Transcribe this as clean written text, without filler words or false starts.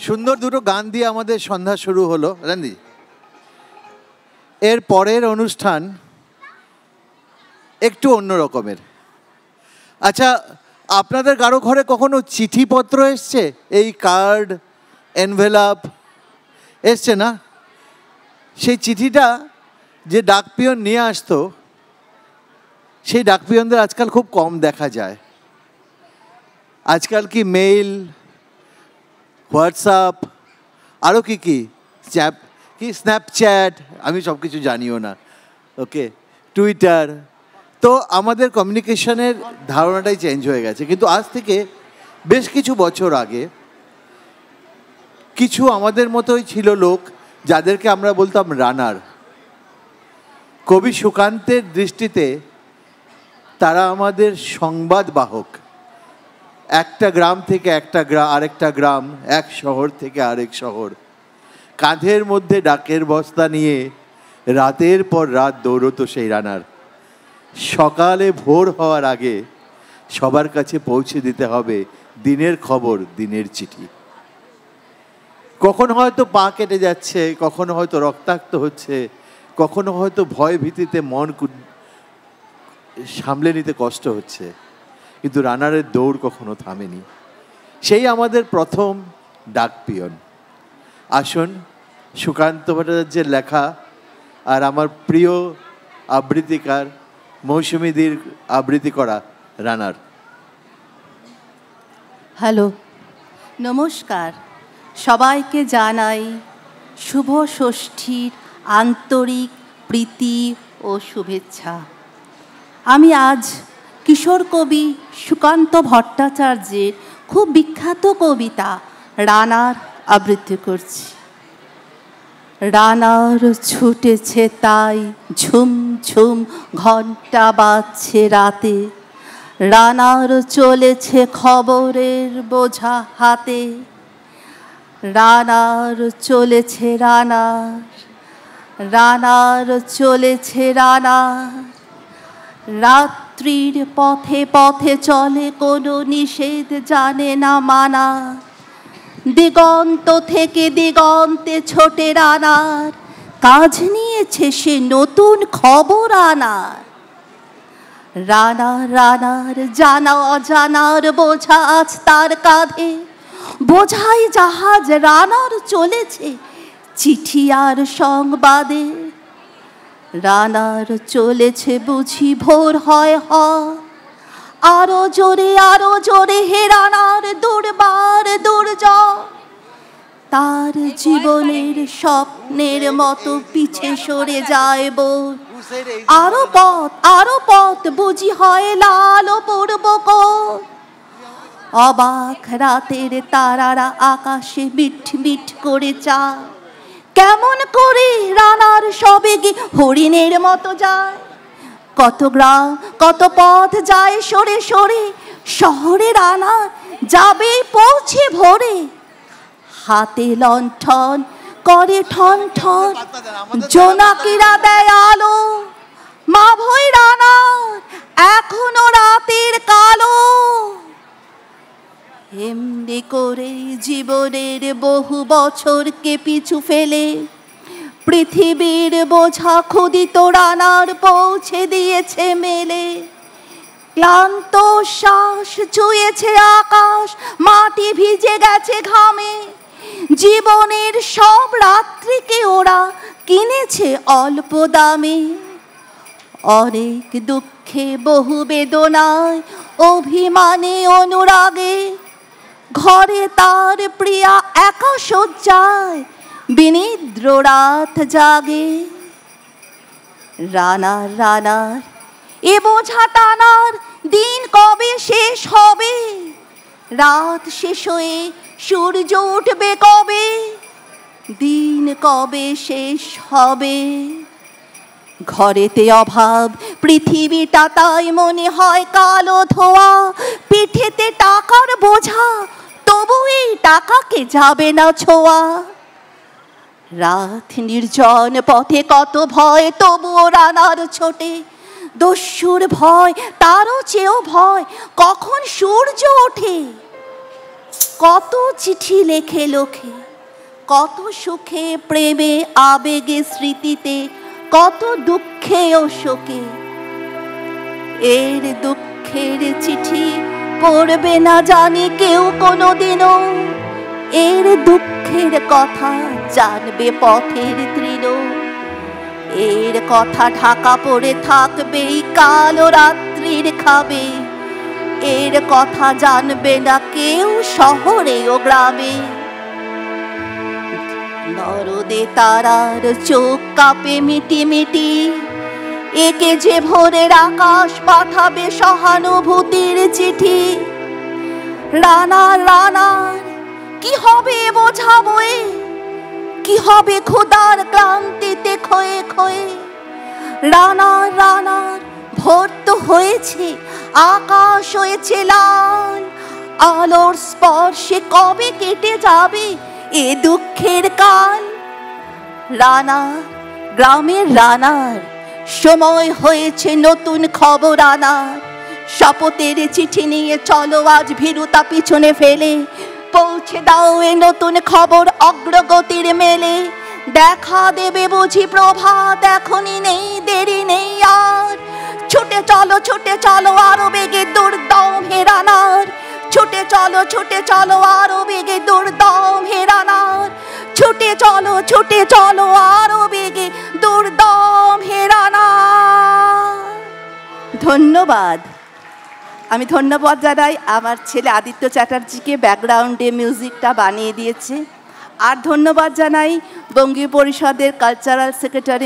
সুন্দর দুটো গান দিয়ে আমাদের সন্ধ্যা শুরু হলো রান্দি। এর পরের অনুষ্ঠান একটু অন্য রকমের। আচ্ছা, আপনাদের কারো ঘরে কখনো চিঠিপত্র এসছে? এই কার্ড, এনভেলাপ এসছে না? সেই চিঠিটা যে ডাকপিয়ন নিয়ে আসতো, সেই ডাকপিয়নদের আজকাল খুব কম দেখা যায়। আজকাল কি মেইল, হোয়াটসঅ্যাপ, আরও কি স্ন্যাপচ্যাট, আমি সব কিছু জানিও না, ওকে, টুইটার। তো আমাদের কমিউনিকেশনের ধারণাটাই চেঞ্জ হয়ে গেছে। কিন্তু আজ থেকে বেশ কিছু বছর আগে কিছু আমাদের মতোই ছিল লোক, যাদেরকে আমরা বলতাম রানার। কবি সুকান্তের দৃষ্টিতে তারা আমাদের সংবাদ বাহক। একটা গ্রাম থেকে আরেকটা গ্রাম, এক শহর থেকে আরেক শহর, কাঁধের মধ্যে ডাকের বস্তা নিয়ে রাতের পর রাত দৌড়তো সেই রানার। সকালে ভোর হওয়ার আগে সবার কাছে পৌঁছে দিতে হবে দিনের খবর, দিনের চিঠি। কখনো হয়তো পা কেটে যাচ্ছে, কখনো হয়তো রক্তাক্ত হচ্ছে, কখনো হয়তো ভয় ভীতিতে মন সামলে নিতে কষ্ট হচ্ছে, কিন্তু রানারের দৌড় কখনো থামেনি। সেই আমাদের প্রথম ডাকপিয়ন। আসুন সুকান্ত ভট্টাচার্যের লেখা আর আমার প্রিয় আবৃত্তিকার মৌসুমীদির আবৃত্তি করা রানার। হ্যালো, নমস্কার, সবাইকে জানাই শুভ ষষ্ঠীর আন্তরিক প্রীতি ও শুভেচ্ছা। আমি আজ কিশোর কবি সুকান্ত ভট্টাচার্যের খুব বিখ্যাত কবিতা রানার আবৃত্তি করছি। রানার ছুটেছে তাই ঝুম ঝুম ঘণ্টা বাজছে রাতে, রানার চলেছে খবরের বোঝা হাতে, রানার চলেছে রানার, রানার চলেছে রানার। রাত্রির পথে পথে চলে, কোনো নিষেধ জানে না মানা, দিগন্ত থেকে দিগন্তে ছোটে রানার, কাজ নিয়েছে সে নতুন খবর আনার। রানার রানার জানা অজানার বোঝা আজ তার কাঁধে, বোঝাই জাহাজ রানার চলেছে চিঠি আর সংবাদে। রানার চলেছে বুঝি ভোর হয় আরো জোরে হে রানার দুর্বার দুর্জয়। তার জীবনের স্বপ্নের মতো পিছে সরে যায় বোর, আরো পথ বুঝি হয় লাল পূর্ব কোণ। অবাক রাতের তারারা আকাশে মিট মিট করে চায়, কেমন করে রানার সবে গিয়ে হরিণের মতো যায়। কত গ্রাম কত পথ যায় সরে সরে, শহরে রানার যাবে পৌঁছে ভোরে। হাতে লণ্ঠন করে ঠন ঠন, জোনাকিরা দেয় আলো, মা ভই রানার এখনো রাতের কালো। এমনি করে জীবনের বহু বছরকে পিছু ফেলে, পৃথিবীর বোঝা ক্ষুদিত রানার পৌঁছে দিয়েছে মেলে। ক্লান্ত শ্বাস ছুঁয়েছে আকাশ, মাটি ভিজে গেছে ঘামে, জীবনের সব রাত্রিকে ওরা কিনেছে অল্প দামে। অনেক দুঃখে বহু বেদনায় অভিমানে অনুরাগে, ঘরে তার প্রিয়া একা শয্যায় বিনিদ্র রাত জাগে। রানার রানার এ বোঝা টানার দিন কবে শেষ হবে, রাত শেষ হয়ে সূর্য উঠবে কবে, দিন কবে শেষ হবে। ঘরেতে অভাব পৃথিবীটা তাই মনে হয় কালো ধোয়া, পিঠেতে টাকার বোঝা তবু এই টাকাকে যাবে না ছোঁয়া। রাত নির্জন পথে কত ভয়, তবুও রানার ছোটে, দস্যুর ভয় তারও চেয়েও ভয় কখন সূর্য ওঠে। কত চিঠি লেখে লোকে, কত সুখে প্রেমে আবেগে স্মৃতিতে, কত দুঃখে ও শোকে। এর দুঃখের চিঠি পড়বে না জানি কেউ কোনোদিনও, এর দুঃখের কথা জানবে পথের তৃণ। এর কথা ঢাকা পড়ে থাকবে কালো রাত্রির খাবে, এর কথা জানবে না কেউ শহরে ও গ্রামে। নরদে তারার চোখ কাঁপে মিটি মিটি, একে যে ভোরের আকাশ পাঠাবে সহানুভূতির চিঠি। রানার রানার কি হবে বোঝাবো, কি হবে ক্ষুধার ক্লান্তিতে ক্ষয়ে ক্ষয়ে। রানার রানার ভোর তো হয়েছে, আকাশ হয়েছে লাল, আলোর স্পর্শে কবে কেটে যাবে এ দুঃখের কাল। রানার গ্রামের রানার সময় হয়েছে নতুন খবর আনার। শপথের চিঠি নিয়ে চলো আজ ভীরুতা পিছনে ফেলে, পৌঁছে দাও এ নতুন খবর অগ্রগতির মেলে। দেখা দেবে বুঝি প্রভাত, এখনই নেই দেরি নেই আর। ছুটে চলো আরো বেগে দুর্দম হে রানার, ছুটে চলো আরো বেগে দুর্দম হে রানার, ছুটে চলো আরো বেগে দুর্দম হে রানার। ধন্যবাদ। আমি ধন্যবাদ জানাই আমার ছেলে আদিত্য চ্যাটার্জিকে, ব্যাকগ্রাউন্ডে মিউজিকটা বানিয়ে দিয়েছে। আর ধন্যবাদ জানাই বঙ্গীয় পরিষদের কালচারাল সেক্রেটারি